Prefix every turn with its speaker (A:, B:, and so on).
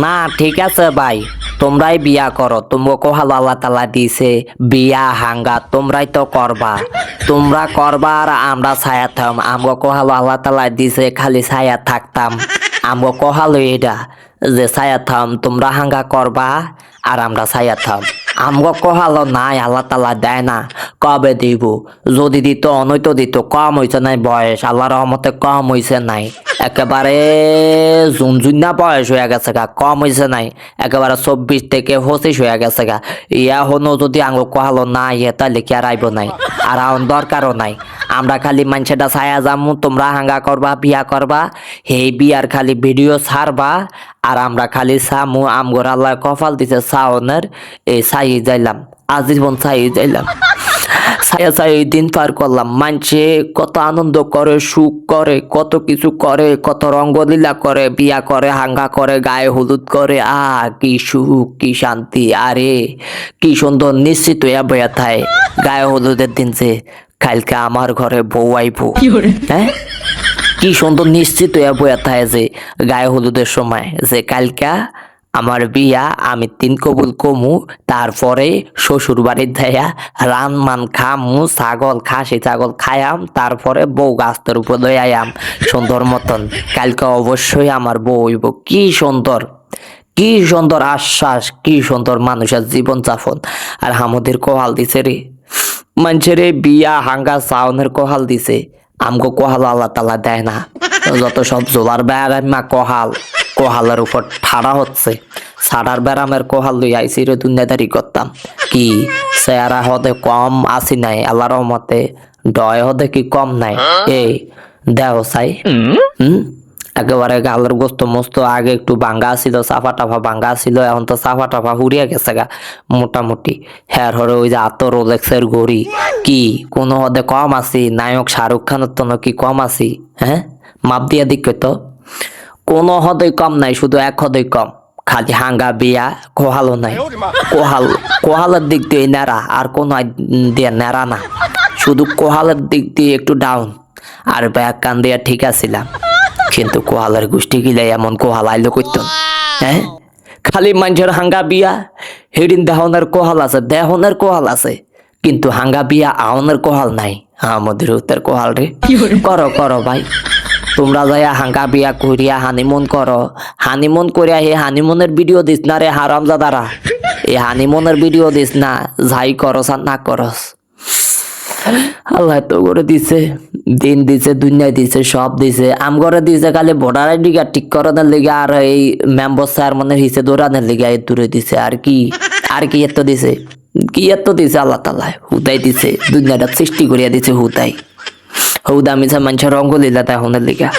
A: না ঠিক আছে ভাই, তোমরাই বিয়া করো, তোমাকে ভালো আল্লাহ তালা দিছে বিয়া হাঙ্গা, তোমরাই তো করবা, তোমরা করবা আর আমরা ছায়া থাম, আমাকে ভালো আল্লাহ তালা দিছে খালি ছায়া থাকতাম, আমাকে ভালো এটা যে ছায়া থাম, তোমরা হাঙ্গা করবা আর আমরা ছায়া থাম, আমাকে ভালো নাই আল্লাহ তালা দেয় না, কবে দিব, যদি দিত অনৈত দিত, কম হয়েছে নাই বয়স, আল্লাহ রহমতে কম হয়েছে নাই, একেবারে জুনজুন্না বয়স হয়ে গেছে গা, কম হয়েছে নাই, একেবারে 24 থেকে 25 হয়ে গেছে গা, ইয়া হনো যদি আঙুল কহালো না ইয়ে তাহলে কি আর আইব নাই, আর এখন দরকারও নাই, আমরা খালি মানুষটা ছায়া যামু, তোমরা হাঙ্গা করবা বিয়া করবা, এই বিয়ার খালি ভিডিও ছাড়বা, আর আমরা খালি সামু, আমগর আল্লাহ কপাল দিছে সাওনের, এই ছাই যাইলাম, আজীবন ছাই যাইলাম, ছায়া ছাই দিন পার করলাম, মানুষে কত আনন্দ করে, সুখ করে, কত কিছু করে, কত রঙ্গলীলা করে, বিয়া করে, হাঙ্গা করে, গায়ে হলুদ করে, কি সুখ কি শান্তি, আরে কি সুন্দর নিশ্চিত হইয়া বইয়া থায়, গায়ে হলুদের দিন যে কালকে আমার ঘরে বউ আইবো, হ্যাঁ কি সুন্দর নিশ্চিত হইয়া বইয়া থায় যে গায়ে হলুদের সময় যে কালকা আমার বিয়া, আমি 3 কবুল কমু, তারপরে শ্বশুর বাড়ির যাইয়া রান মান খামু, ছাগল খাসি ছাগল খায়াম, তারপরে বউ গাছের উপর লই আয়াম সুন্দর মতন, কালকে অবশ্যই আমার বউ হইব, কি সুন্দর, কি সুন্দর আশ্বাস, কি সুন্দর মানুষের জীবন যাপন, আর আমাদের কোহাল দিছে রে, মানুষের বিয়া হাঙ্গা চাউনের কোহাল দিছে, আমগো কোহাল আল্লাহ তালা দেয় না, যত সব জোলার বেড়ামা কোহাল, কোহালের উপর ঠাড়া হচ্ছে, সাড়ার বেড়ামের কোহাল লই আইসি রে দুনিয়াদারি করতাম, কি চেহারা হদে কম আসি নাই আল্লাহ রহমতে, ডয় হদে কি কম নাই, এই দেহ চাই একেবারে গালের গোস্ত মস্ত আগে একটু ভাঙ্গা ছিল, সাফা টাফা ভাঙ্গা ছিল, এখন তো সাফা টাফা হুড়িয়া গেছে গা মোটামুটি, হ্যার হরে ওই যে আত রোলেক্সের ঘড়ি, কি কোনো হদে কম আছি, নায়ক শাহরুখ খানের তো কি কম আছি, হ্যাঁ মাপ দিয়া দিক তো কোনো হদে কম নাই, শুধু এক হদে কম, খালি হাঙ্গা বিয়া, কোহালো নাই, কোহালের দিক দিয়ে নেড়া, আর কোন দিয়ে নেড়া না, শুধু কোহালের দিক দিয়ে একটু ডাউন, আর ব্যাক কান দিয়া ঠিক আছিলাম, কিন্তু কোহালের গোষ্ঠী গিলাই এমন কোহাল আইলো করতো, হ্যাঁ খালি মানুষের হাঙ্গা বিয়া, হেডিন দেহনের কোহাল আছে, দেহনের কোহাল আছে, কিন্তু হাঙ্গা বিয়া আওনের কোহাল নাই, আমাদের উত্তর কোহাল রে, করো করো ভাই, তোমরা যাইয়া হাঙ্গা বিয়া করিয়া হানিমুন করো, হানিমুন করিয়া হে হানিমুনের ভিডিও দিস না রে হারামজাদারা, এই হানিমুনের ভিডিও দিস না, যাই করস আর না করস, আল্লাহ তো করে দিছে, দিন দিছে, দুনিয়ায় দিছে, সব দিছে, আমগরে দিছে খালি ভোটার আইডি কার্ড ঠিক করানোর লিগে, আর এই মেম্বার চেয়ারম্যানের হিসে দৌড়ানোর লিগে দূরে দিছে, আর কি এত দিছে, কি এত দিছে আল্লাহ তাআলা, হুদাই দিছে, দুনিয়াটা সৃষ্টি করিয়া দিছে হুদাই, হুদা মিছা মানুষের রঙ্গ লীলা তাহনের লিগা।